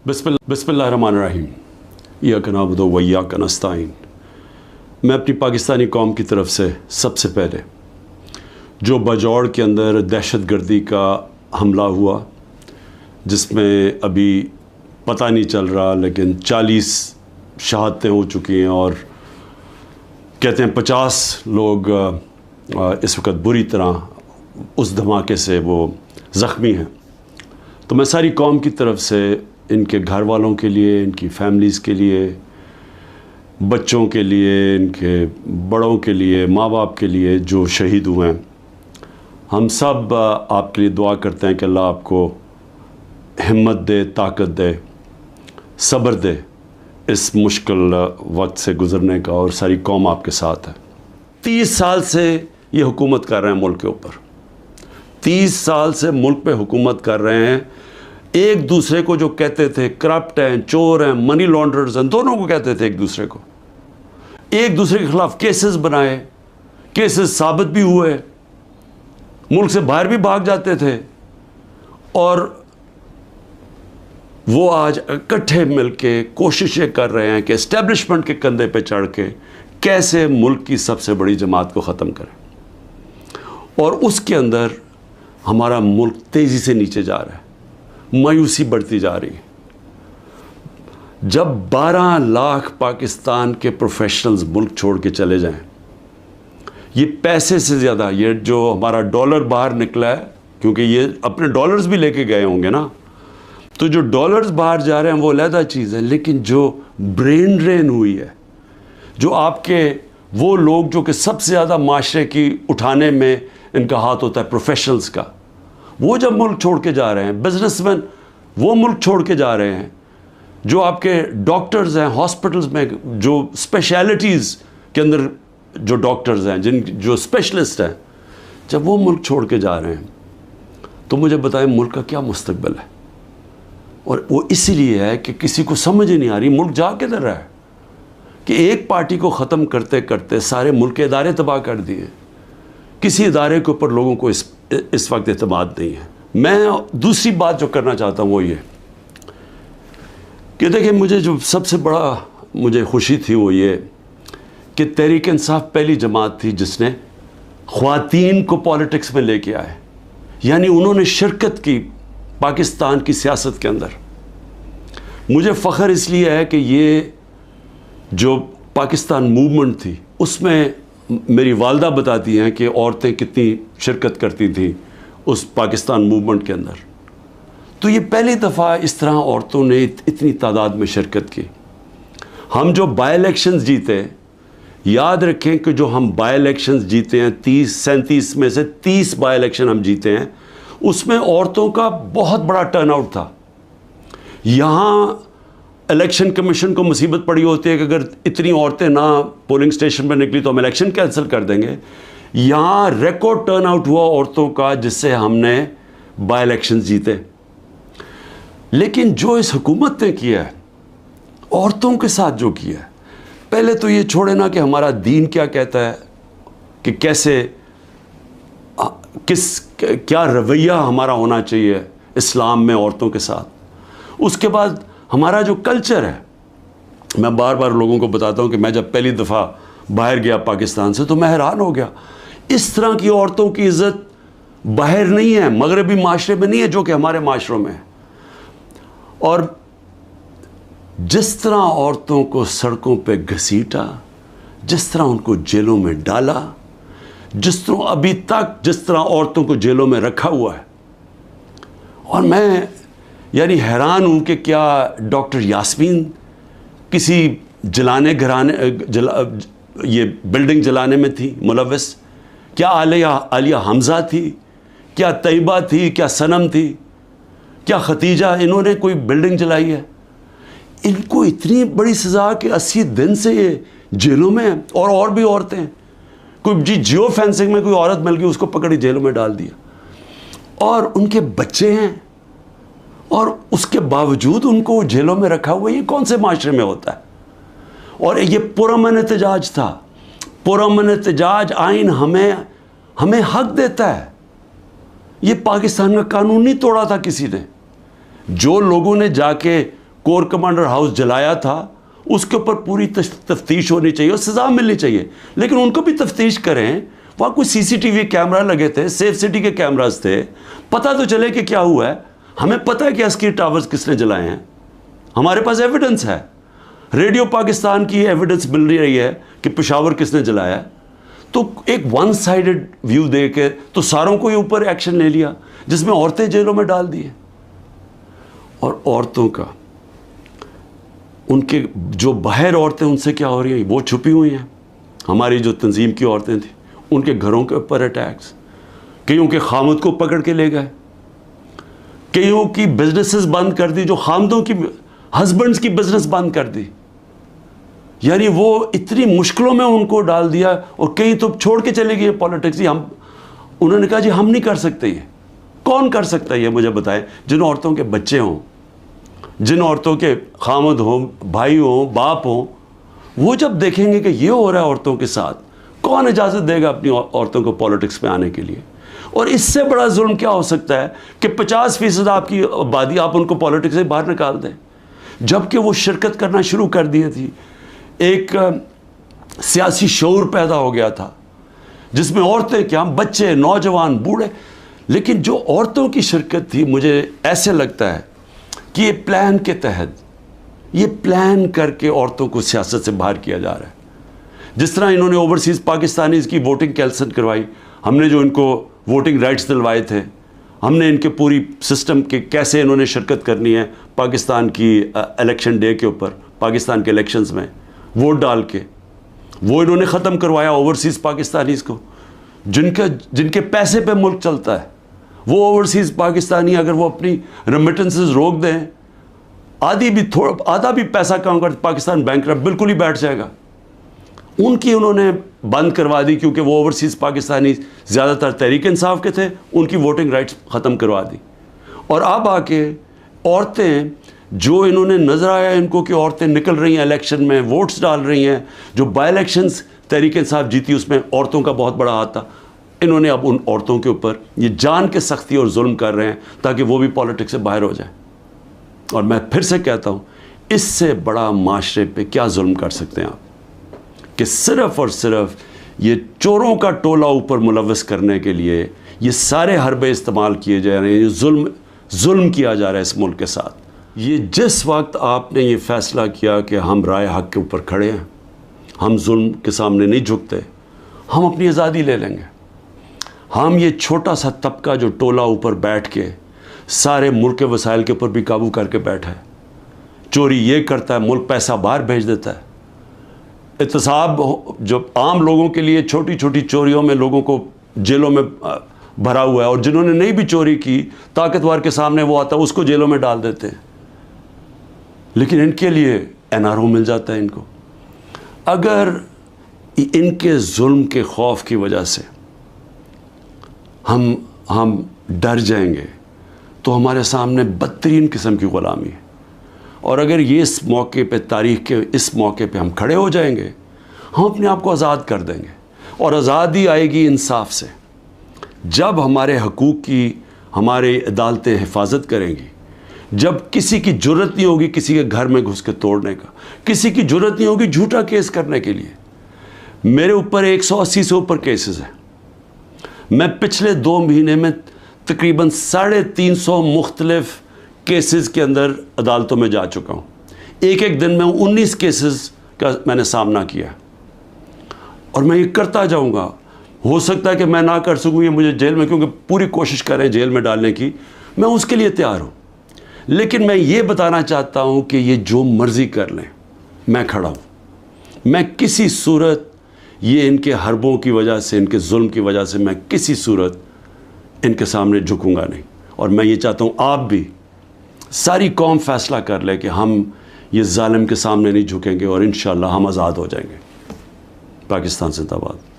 बिस्मिल्लाहिर्रहमानिर्रहीम। इय्याका नअबुदु व इय्याका नस्तईन। मैं अपनी पाकिस्तानी कौम की तरफ से सबसे पहले जो बजौड़ के अंदर दहशतगर्दी का हमला हुआ, जिसमें अभी पता नहीं चल रहा लेकिन 40 शहादतें हो चुकी हैं और कहते हैं 50 लोग इस वक्त बुरी तरह उस धमाके से वो ज़ख्मी हैं। तो मैं सारी कौम की तरफ से इनके घर वालों के लिए, इनकी फैमिलीज़ के लिए, बच्चों के लिए, इनके बड़ों के लिए, माँ बाप के लिए जो शहीद हुए हैं, हम सब आपके लिए दुआ करते हैं कि अल्लाह आपको हिम्मत दे, ताकत दे, सब्र दे इस मुश्किल वक्त से गुज़रने का, और सारी कौम आपके साथ है। 30 साल से ये हुकूमत कर रहे हैं मुल्क के ऊपर, 30 साल से मुल्क पे हुकूमत कर रहे हैं। एक दूसरे को जो कहते थे करप्ट हैं, चोर हैं, मनी लॉन्ड्रर्स हैं, दोनों को कहते थे एक दूसरे के खिलाफ केसेस बनाए, केसेस साबित भी हुए, मुल्क से बाहर भी भाग जाते थे, और वो आज इकट्ठे मिलके कोशिशें कर रहे हैं कि एस्टेब्लिशमेंट के कंधे पे चढ़ के कैसे मुल्क की सबसे बड़ी जमात को ख़त्म करें। और उसके अंदर हमारा मुल्क तेज़ी से नीचे जा रहा है, मायूसी बढ़ती जा रही है। जब 12 लाख पाकिस्तान के प्रोफेशनल्स मुल्क छोड़ के चले जाएं, ये पैसे से ज़्यादा, ये जो हमारा डॉलर बाहर निकला है, क्योंकि ये अपने डॉलर्स भी लेके गए होंगे ना, तो जो डॉलर्स बाहर जा रहे हैं वो अलग चीज़ है, लेकिन जो ब्रेन ड्रेन हुई है, जो आपके वो लोग जो कि सबसे ज़्यादा माशरे की उठाने में इनका हाथ होता है, प्रोफेशनल्स का, वो जब मुल्क छोड़ के जा रहे हैं, बिजनेसमैन वो मुल्क छोड़ के जा रहे हैं, जो आपके डॉक्टर्स हैं हॉस्पिटल्स में, जो स्पेशलिटीज़ के अंदर जो डॉक्टर्स हैं, जो स्पेशलिस्ट हैं, जब वो मुल्क छोड़ के जा रहे हैं, तो मुझे बताएं मुल्क का क्या मुस्तकबिल है। और वो इसीलिए है कि किसी को समझ ही नहीं आ रही मुल्क जा किधर रहा है, कि एक पार्टी को ख़त्म करते करते सारे मुल्क के इदारे तबाह कर दिए, किसी इदारे के ऊपर लोगों को इस वक्त एतमाद नहीं है। मैं दूसरी बात जो करना चाहता हूँ वो ये कि देखिए, मुझे जो सबसे बड़ा मुझे खुशी थी वो ये कि तहरीक इंसाफ पहली जमात थी जिसने ख़वातीन को पॉलिटिक्स में लेके आए, यानी उन्होंने शिरकत की पाकिस्तान की सियासत के अंदर। मुझे फ़ख्र इसलिए है कि ये जो पाकिस्तान मूवमेंट थी उसमें मेरी वालदा बताती हैं कि औरतें कितनी शिरकत करती थी उस पाकिस्तान मूवमेंट के अंदर। तो ये पहली दफ़ा इस तरह औरतों ने इतनी तादाद में शिरकत की। हम जो बाई इलेक्शंस जीते, याद रखें कि जो हम बाई इलेक्शंस जीते हैं, 37 में से 30 बाई इलेक्शन हम जीते हैं, उसमें औरतों का बहुत बड़ा टर्नआउट था। यहाँ इलेक्शन कमीशन को मुसीबत पड़ी होती है कि अगर इतनी औरतें ना पोलिंग स्टेशन पर निकली तो हम इलेक्शन कैंसिल कर देंगे। यहाँ रिकॉर्ड टर्नआउट हुआ औरतों का, जिससे हमने बाई इलेक्शन जीते। लेकिन जो इस हुकूमत ने किया है औरतों के साथ, जो किया है, पहले तो ये छोड़े ना कि हमारा दीन क्या कहता है कि कैसे क्या रवैया हमारा होना चाहिए इस्लाम में औरतों के साथ। उसके बाद हमारा जो कल्चर है, मैं बार बार लोगों को बताता हूँ कि मैं जब पहली दफ़ा बाहर गया पाकिस्तान से तो मैं हैरान हो गया, इस तरह की औरतों की इज़्ज़त बाहर नहीं है, मगरबी माशरे में नहीं है जो कि हमारे माशरों में है। और जिस तरह औरतों को सड़कों पे घसीटा, जिस तरह उनको जेलों में डाला, जिस तरह अभी तक जिस तरह औरतों को जेलों में रखा हुआ है, और मैं यानी हैरान हूँ कि क्या डॉक्टर यास्मीन किसी ये बिल्डिंग जलाने में थी मुलव्वस? क्या आलिया हमज़ा थी? क्या तैयबा थी? क्या सनम थी? क्या खतीजा? इन्होंने कोई बिल्डिंग जलाई है? इनको इतनी बड़ी सज़ा कि 80 दिन से ये जेलों में हैं। और भी औरतें हैं, कोई जियो फेंसिंग में कोई औरत मिल गई, उसको पकड़ी जेलों में डाल दिया, और उनके बच्चे हैं, और उसके बावजूद उनको जेलों में रखा हुआ। ये कौन से माशरे में होता है? और ये पुरअमन एहतजाज था। पुरअमन एहतजाज आइन हमें हक देता है। ये पाकिस्तान का कानून नहीं तोड़ा था किसी ने। जो लोगों ने जाके कोर कमांडर हाउस जलाया था उसके ऊपर पूरी तफ्तीश होनी चाहिए और सज़ा मिलनी चाहिए, लेकिन उनको भी तफ्तीश करें। वहाँ कोई CCTV कैमरा लगे थे, सेफ सिटी के कैमराज थे, पता तो चले कि क्या हुआ है। हमें पता है कि अस्की टावर्स किसने जलाए हैं, हमारे पास एविडेंस है। रेडियो पाकिस्तान की एविडेंस मिल रही है कि पेशावर किसने जलाया है। तो एक वन साइडेड व्यू दे के तो सारों को ही ऊपर एक्शन ले लिया, जिसमें औरतें जेलों में डाल दी। और औरतों का, उनके जो बाहर औरतें उनसे क्या हो रही हैं, वो छुपी हुई हैं। हमारी जो तंजीम की औरतें थी उनके घरों के ऊपर अटैक्स, कईयों के खामद को पकड़ के ले गए, कईयों की बिजनेसेस बंद कर दी, जो खामदों की हस्बैंड्स की बिजनेस बंद कर दी। यानी वो इतनी मुश्किलों में उनको डाल दिया। और कई तो छोड़ के चले गए पॉलिटिक्स ही। उन्होंने कहा जी हम नहीं कर सकते ये। कौन कर सकता है ये मुझे बताएं? जिन औरतों के बच्चे हों, जिन औरतों के खामद हों, भाई हों, बाप हों, वो जब देखेंगे कि ये हो रहा है औरतों के साथ, कौन इजाज़त देगा अपनी औरतों को पॉलिटिक्स में आने के लिए? और इससे बड़ा जुल्म क्या हो सकता है कि 50% आपकी आबादी आप उनको पॉलिटिक्स से बाहर निकाल दें, जबकि वो शिरकत करना शुरू कर दी थी। एक सियासी शऊर पैदा हो गया था जिसमें औरतें क्या, बच्चे, नौजवान, बूढ़े, लेकिन जो औरतों की शिरकत थी, मुझे ऐसे लगता है कि ये प्लान के तहत, ये प्लान करके औरतों को सियासत से बाहर किया जा रहा है। जिस तरह इन्होंने ओवरसीज़ पाकिस्तानीज़ की वोटिंग कैंसिल करवाई, हमने जो इनको वोटिंग राइट्स दिलवाए थे, हमने इनके पूरी सिस्टम के कैसे इन्होंने शिरकत करनी है पाकिस्तान की इलेक्शन डे के ऊपर, पाकिस्तान के इलेक्शंस में वोट डाल के, वो इन्होंने ख़त्म करवाया ओवरसीज़ पाकिस्तानीज़ को, जिनके पैसे पे मुल्क चलता है। वो ओवरसीज़ पाकिस्तानी अगर वो अपनी रेमिटेंसेस रोक दें, आधा भी पैसा कम कर, पाकिस्तान बैंकरप्ट बिल्कुल ही बैठ जाएगा। उनकी उन्होंने बंद करवा दी, क्योंकि वो ओवरसीज़ पाकिस्तानी ज़्यादातर तहरीक इंसाफ के थे, उनकी वोटिंग राइट्स ख़त्म करवा दी। और अब आके औरतें, जो इन्होंने नज़र आया इनको कि औरतें निकल रही हैं इलेक्शन में, वोट्स डाल रही हैं, जो बाई इलेक्शंस तहरीक इंसाफ जीती उसमें औरतों का बहुत बड़ा हाथ था, इन्होंने अब उन औरतों के ऊपर ये जान के सख्ती और जुल्म कर रहे हैं ताकि वो भी पॉलिटिक्स से बाहर हो जाए। और मैं फिर से कहता हूँ, इससे बड़ा माशरे पे क्या जुल्म कर सकते हैं आप, कि सिर्फ़ और सिर्फ ये चोरों का टोला ऊपर मुलव्वस करने के लिए ये सारे हरबे इस्तेमाल किए जा रहे हैं, ये जुल्म किया जा रहा है इस मुल्क के साथ। ये जिस वक्त आपने ये फ़ैसला किया कि हम राय हक़ के ऊपर खड़े हैं, हम जुल्म के सामने नहीं झुकते, हम अपनी आज़ादी ले लेंगे। हम ये छोटा सा तबका जो टोला ऊपर बैठ के सारे मुल्क के वसाइल के ऊपर भी काबू करके बैठा है, चोरी ये करता है, मुल्क पैसा बाहर भेज देता है, एहतसाब जो आम लोगों के लिए छोटी छोटी चोरियों में लोगों को जेलों में भरा हुआ है, और जिन्होंने नहीं भी चोरी की, ताकतवर के सामने वो आता है उसको जेलों में डाल देते हैं। लेकिन इनके लिए NRO मिल जाता है इनको। अगर इनके जुल्म के खौफ की वजह से हम डर जाएंगे तो हमारे सामने बदतरीन किस्म की ग़ुलामी है। और अगर ये इस मौके पे, तारीख़ के इस मौके पे हम खड़े हो जाएंगे, हम अपने आप को आज़ाद कर देंगे। और आज़ादी आएगी इंसाफ से, जब हमारे हकूक़ की हमारे अदालतें हिफाजत करेंगी, जब किसी की जुर्रत नहीं होगी किसी के घर में घुस के तोड़ने का, किसी की जुर्रत नहीं होगी झूठा केस करने के लिए। मेरे ऊपर 180 से ऊपर केसेस हैं। मैं पिछले 2 महीने में तकरीबन 350 मुख्तलिफ केसेस के अंदर अदालतों में जा चुका हूँ। एक दिन में 19 केसेस का मैंने सामना किया, और मैं ये करता जाऊँगा। हो सकता है कि मैं ना कर सकूँ, ये मुझे जेल में, क्योंकि पूरी कोशिश करें जेल में डालने की, मैं उसके लिए तैयार हूँ। लेकिन मैं ये बताना चाहता हूँ कि ये जो मर्ज़ी कर लें, मैं खड़ा हूँ। मैं किसी सूरत ये इनके हरबों की वजह से, इनके जुल्म की वजह से मैं किसी सूरत इनके सामने झुकूंगा नहीं। और मैं ये चाहता हूँ आप भी, सारी कौम फ़ैसला कर ले कि हम ये जालिम के सामने नहीं झुकेंगे, और इंशाअल्लाह हम आज़ाद हो जाएंगे। पाकिस्तान जिंदाबाद।